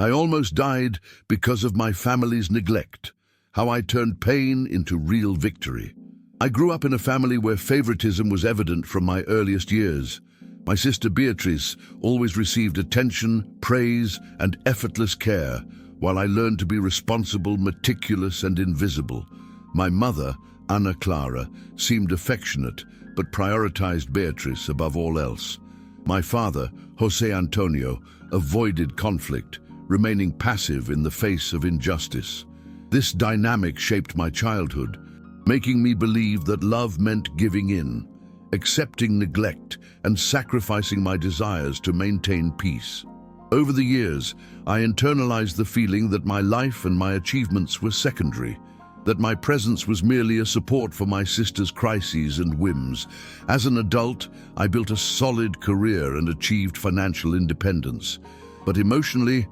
I almost died because of my family's neglect, how I turned pain into real victory. I grew up in a family where favoritism was evident from my earliest years. My sister Beatrice always received attention, praise, and effortless care, while I learned to be responsible, meticulous, and invisible. My mother, Ana Clara, seemed affectionate, but prioritized Beatrice above all else. My father, José Antonio, avoided conflict, remaining passive in the face of injustice. This dynamic shaped my childhood, making me believe that love meant giving in, accepting neglect, and sacrificing my desires to maintain peace. Over the years, I internalized the feeling that my life and my achievements were secondary, that my presence was merely a support for my sister's crises and whims. As an adult, I built a solid career and achieved financial independence. But emotionally,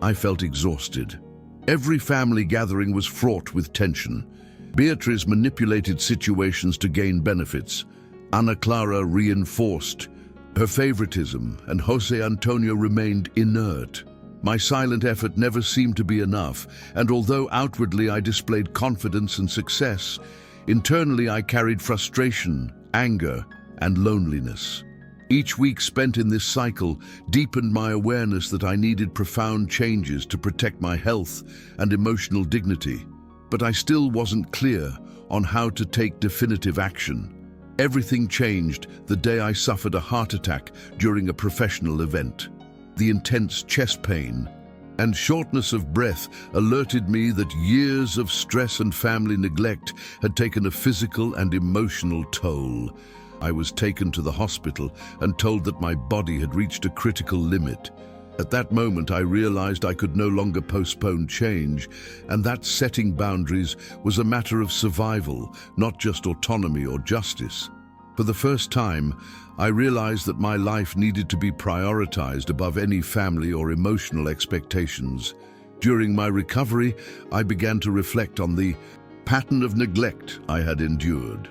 I felt exhausted. Every family gathering was fraught with tension. Beatrice manipulated situations to gain benefits. Ana Clara reinforced her favoritism, and José Antonio remained inert. My silent effort never seemed to be enough, and although outwardly I displayed confidence and success, internally I carried frustration, anger, and loneliness. Each week spent in this cycle deepened my awareness that I needed profound changes to protect my health and emotional dignity. But I still wasn't clear on how to take definitive action. Everything changed the day I suffered a heart attack during a professional event. The intense chest pain and shortness of breath alerted me that years of stress and family neglect had taken a physical and emotional toll. I was taken to the hospital and told that my body had reached a critical limit. At that moment, I realized I could no longer postpone change, and that setting boundaries was a matter of survival, not just autonomy or justice. For the first time, I realized that my life needed to be prioritized above any family or emotional expectations. During my recovery, I began to reflect on the pattern of neglect I had endured.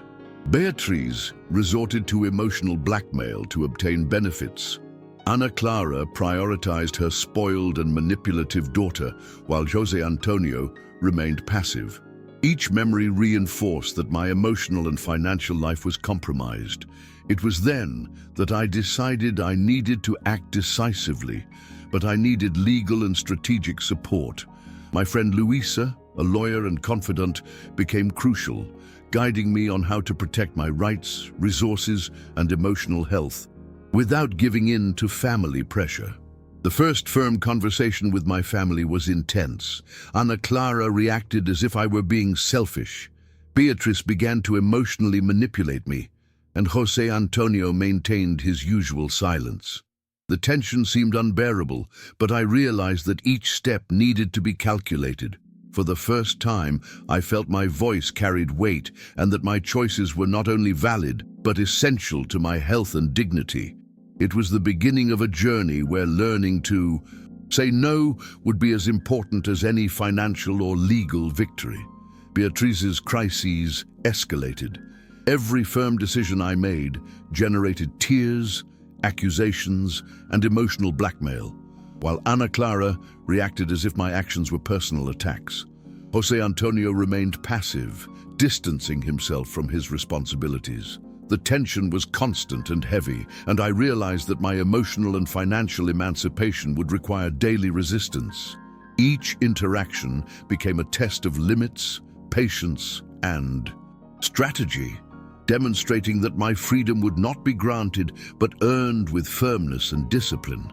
Beatrice resorted to emotional blackmail to obtain benefits. Ana Clara prioritized her spoiled and manipulative daughter, while José Antonio remained passive. Each memory reinforced that my emotional and financial life was compromised. It was then that I decided I needed to act decisively, but I needed legal and strategic support. My friend Luisa, a lawyer and confidant, became crucial, guiding me on how to protect my rights, resources, and emotional health, without giving in to family pressure. The first firm conversation with my family was intense. Ana Clara reacted as if I were being selfish. Beatrice began to emotionally manipulate me, and José Antonio maintained his usual silence. The tension seemed unbearable, but I realized that each step needed to be calculated. For the first time, I felt my voice carried weight and that my choices were not only valid, but essential to my health and dignity. It was the beginning of a journey where learning to say no would be as important as any financial or legal victory. Beatrice's crises escalated. Every firm decision I made generated tears, accusations, and emotional blackmail, while Ana Clara reacted as if my actions were personal attacks. José Antonio remained passive, distancing himself from his responsibilities. The tension was constant and heavy, and I realized that my emotional and financial emancipation would require daily resistance. Each interaction became a test of limits, patience, and strategy, demonstrating that my freedom would not be granted but earned with firmness and discipline.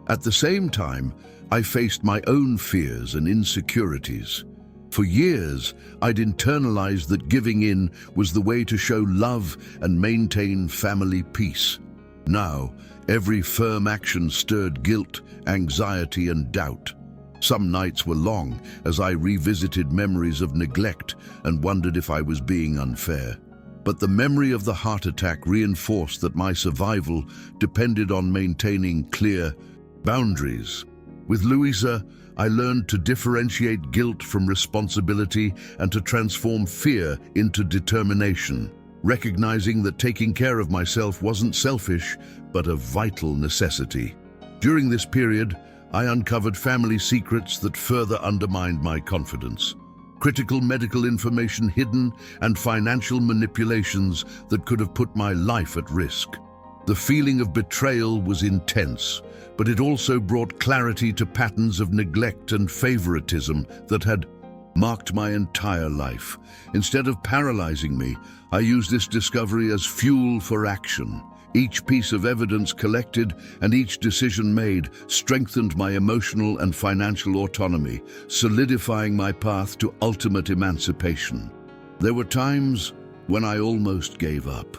At the same time, I faced my own fears and insecurities. For years, I'd internalized that giving in was the way to show love and maintain family peace. Now, every firm action stirred guilt, anxiety, and doubt. Some nights were long as I revisited memories of neglect and wondered if I was being unfair. But the memory of the heart attack reinforced that my survival depended on maintaining clear boundaries. With Luisa, I learned to differentiate guilt from responsibility and to transform fear into determination, recognizing that taking care of myself wasn't selfish, but a vital necessity. During this period, I uncovered family secrets that further undermined my confidence. Critical medical information hidden and financial manipulations that could have put my life at risk. The feeling of betrayal was intense, but it also brought clarity to patterns of neglect and favoritism that had marked my entire life. Instead of paralyzing me, I used this discovery as fuel for action. Each piece of evidence collected and each decision made strengthened my emotional and financial autonomy, solidifying my path to ultimate emancipation. There were times when I almost gave up.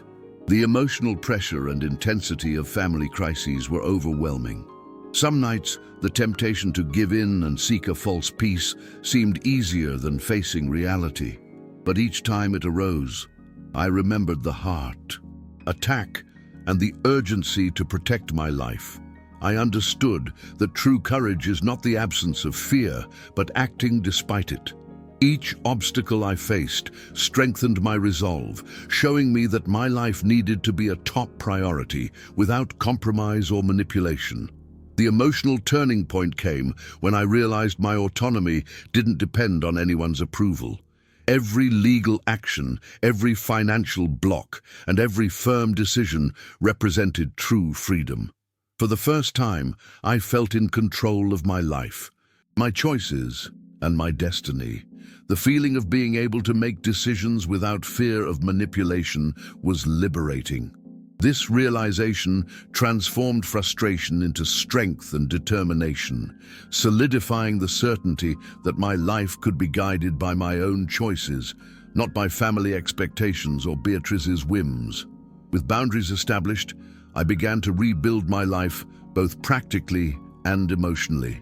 The emotional pressure and intensity of family crises were overwhelming. Some nights, the temptation to give in and seek a false peace seemed easier than facing reality. But each time it arose, I remembered the heart, attack, and the urgency to protect my life. I understood that true courage is not the absence of fear, but acting despite it. Each obstacle I faced strengthened my resolve, showing me that my life needed to be a top priority without compromise or manipulation. The emotional turning point came when I realized my autonomy didn't depend on anyone's approval. Every legal action, every financial block, and every firm decision represented true freedom. For the first time, I felt in control of my life, my choices, and my destiny. The feeling of being able to make decisions without fear of manipulation was liberating. This realization transformed frustration into strength and determination, solidifying the certainty that my life could be guided by my own choices, not by family expectations or Beatrice's whims. With boundaries established, I began to rebuild my life both practically and emotionally.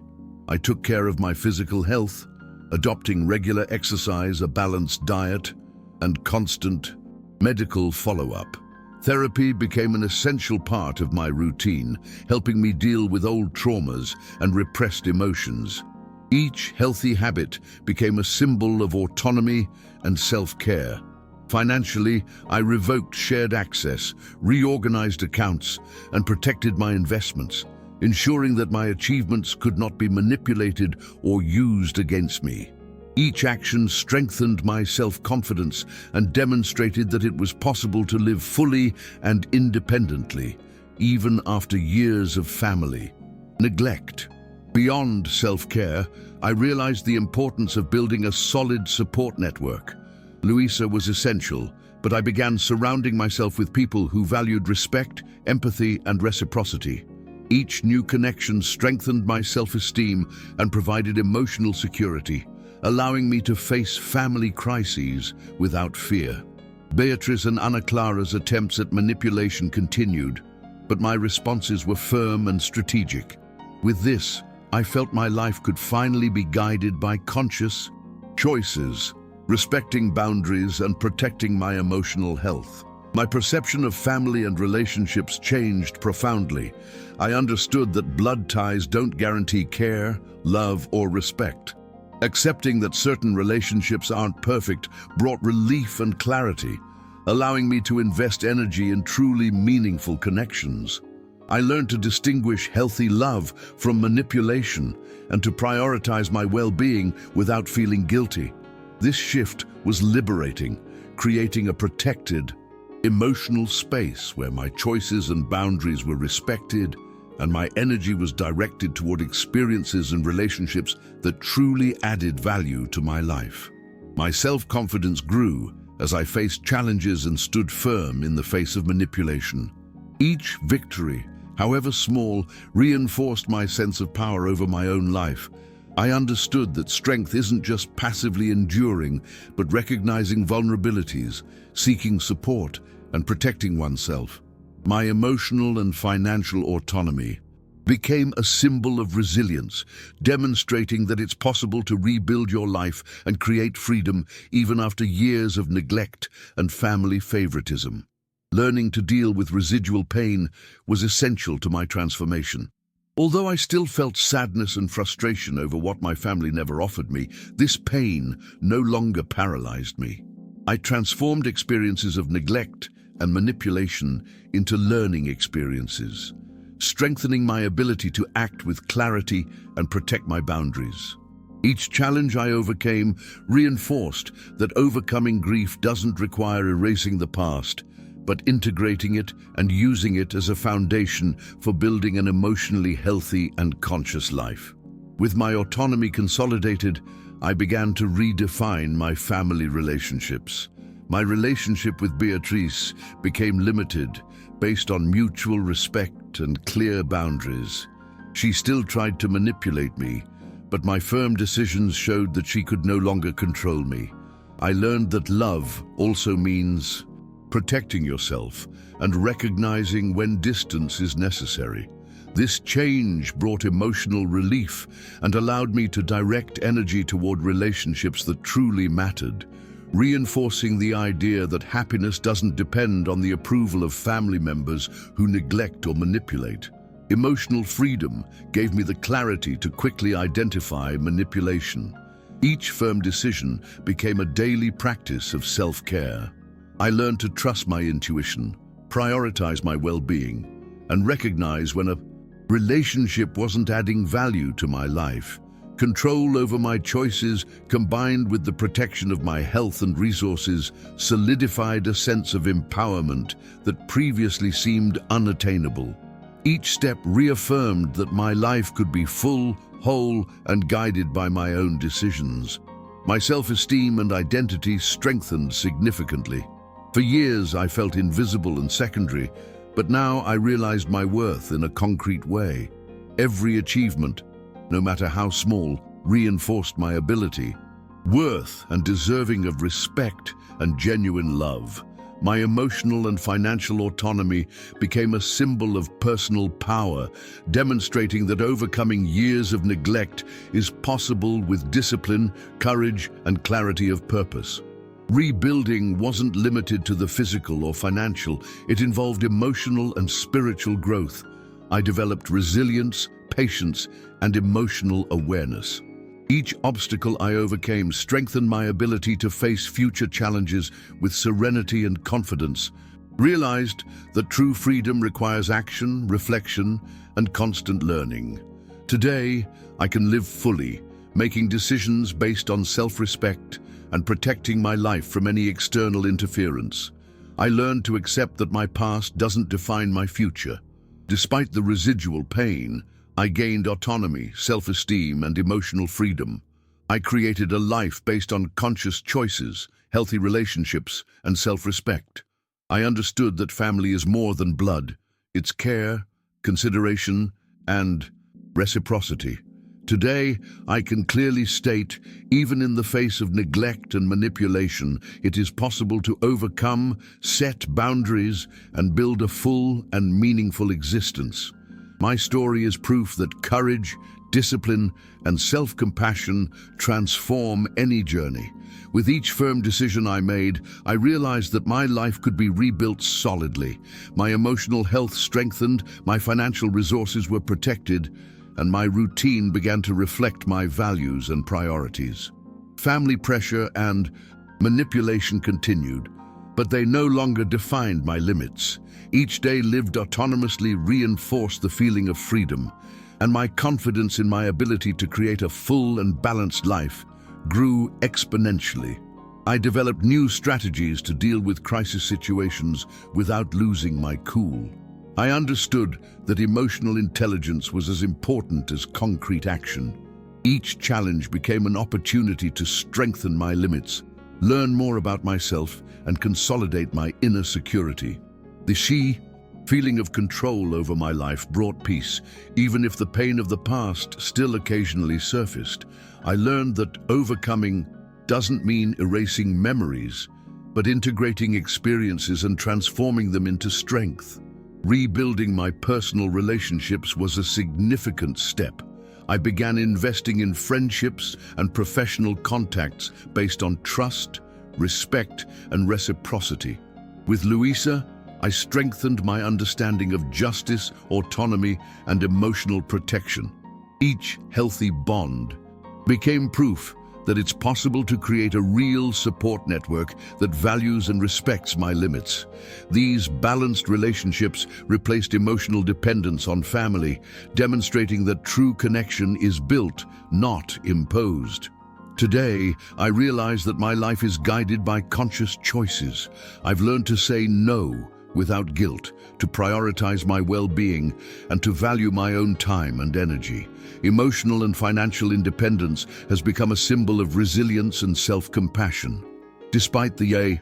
I took care of my physical health, adopting regular exercise, a balanced diet, and constant medical follow-up. Therapy became an essential part of my routine, helping me deal with old traumas and repressed emotions. Each healthy habit became a symbol of autonomy and self-care. Financially, I revoked shared access, reorganized accounts, and protected my investments, ensuring that my achievements could not be manipulated or used against me. Each action strengthened my self-confidence and demonstrated that it was possible to live fully and independently, even after years of family neglect. Beyond self-care, I realized the importance of building a solid support network. Luisa was essential, but I began surrounding myself with people who valued respect, empathy, and reciprocity. Each new connection strengthened my self-esteem and provided emotional security, allowing me to face family crises without fear. Beatrice and Ana Clara's attempts at manipulation continued, but my responses were firm and strategic. With this, I felt my life could finally be guided by conscious choices, respecting boundaries and protecting my emotional health. My perception of family and relationships changed profoundly. I understood that blood ties don't guarantee care, love, or respect. Accepting that certain relationships aren't perfect brought relief and clarity, allowing me to invest energy in truly meaningful connections. I learned to distinguish healthy love from manipulation and to prioritize my well-being without feeling guilty. This shift was liberating, creating a protected, emotional space where my choices and boundaries were respected and my energy was directed toward experiences and relationships that truly added value to my life. My self-confidence grew as I faced challenges and stood firm in the face of manipulation. Each victory, however small, reinforced my sense of power over my own life. I understood that strength isn't just passively enduring, but recognizing vulnerabilities, seeking support, and protecting oneself. My emotional and financial autonomy became a symbol of resilience, demonstrating that it's possible to rebuild your life and create freedom even after years of neglect and family favoritism. Learning to deal with residual pain was essential to my transformation. Although I still felt sadness and frustration over what my family never offered me, this pain no longer paralyzed me. I transformed experiences of neglect and manipulation into learning experiences. strengthening my ability to act with clarity and protect my boundaries. Each challenge I overcame reinforced that overcoming grief doesn't require erasing the past, but integrating it and using it as a foundation for building an emotionally healthy and conscious life. With my autonomy consolidated, I began to redefine my family relationships. My relationship with Beatrice became limited, based on mutual respect and clear boundaries. She still tried to manipulate me, but my firm decisions showed that she could no longer control me. I learned that love also means protecting yourself and recognizing when distance is necessary. This change brought emotional relief and allowed me to direct energy toward relationships that truly mattered, reinforcing the idea that happiness doesn't depend on the approval of family members who neglect or manipulate. Emotional freedom gave me the clarity to quickly identify manipulation. Each firm decision became a daily practice of self-care. I learned to trust my intuition, prioritize my well-being, and recognize when a relationship wasn't adding value to my life. Control over my choices, combined with the protection of my health and resources, solidified a sense of empowerment that previously seemed unattainable. Each step reaffirmed that my life could be full, whole, and guided by my own decisions. My self-esteem and identity strengthened significantly. For years, I felt invisible and secondary, but now I realized my worth in a concrete way. Every achievement, no matter how small, reinforced my ability, worth, and deserving of respect and genuine love. My emotional and financial autonomy became a symbol of personal power, demonstrating that overcoming years of neglect is possible with discipline, courage, and clarity of purpose. Rebuilding wasn't limited to the physical or financial, it involved emotional and spiritual growth. I developed resilience, patience, and emotional awareness. Each obstacle I overcame strengthened my ability to face future challenges with serenity and confidence. Realized that true freedom requires action, reflection, and constant learning. Today, I can live fully, making decisions based on self-respect and protecting my life from any external interference. I learned to accept that my past doesn't define my future. Despite the residual pain, I gained autonomy, self-esteem, and emotional freedom. I created a life based on conscious choices, healthy relationships, and self-respect. I understood that family is more than blood. It's care, consideration, and reciprocity. Today, I can clearly state, even in the face of neglect and manipulation, it is possible to overcome, set boundaries, and build a full and meaningful existence. My story is proof that courage, discipline, and self-compassion transform any journey. With each firm decision I made, I realized that my life could be rebuilt solidly. My emotional health strengthened, my financial resources were protected, and my routine began to reflect my values and priorities. Family pressure and manipulation continued, but they no longer defined my limits. Each day lived autonomously reinforced the feeling of freedom, and my confidence in my ability to create a full and balanced life grew exponentially. I developed new strategies to deal with crisis situations without losing my cool. I understood that emotional intelligence was as important as concrete action. Each challenge became an opportunity to strengthen my limits, learn more about myself, and consolidate my inner security. The feeling of control over my life brought peace, even if the pain of the past still occasionally surfaced. I learned that overcoming doesn't mean erasing memories, but integrating experiences and transforming them into strength. Rebuilding my personal relationships was a significant step. I began investing in friendships and professional contacts based on trust, respect, and reciprocity. With Luisa, I strengthened my understanding of justice, autonomy, and emotional protection. Each healthy bond became proof that it's possible to create a real support network that values and respects my limits. These balanced relationships replaced emotional dependence on family, demonstrating that true connection is built, not imposed. Today, I realize that my life is guided by conscious choices. I've learned to say no without guilt, to prioritize my well-being, and to value my own time and energy. Emotional and financial independence has become a symbol of resilience and self-compassion. Despite the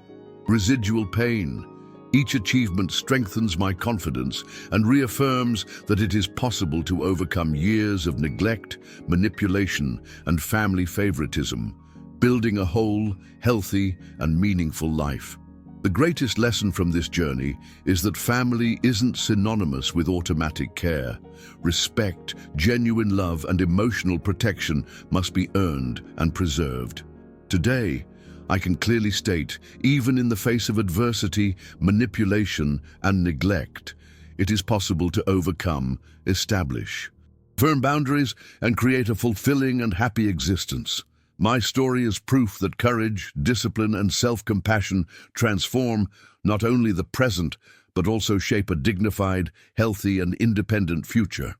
residual pain, each achievement strengthens my confidence and reaffirms that it is possible to overcome years of neglect, manipulation, and family favoritism, building a whole, healthy, and meaningful life. The greatest lesson from this journey is that family isn't synonymous with automatic care. Respect, genuine love, and emotional protection must be earned and preserved. Today, I can clearly state, even in the face of adversity, manipulation, and neglect, it is possible to overcome, establish firm boundaries, and create a fulfilling and happy existence. My story is proof that courage, discipline, and self-compassion transform not only the present, but also shape a dignified, healthy, and independent future.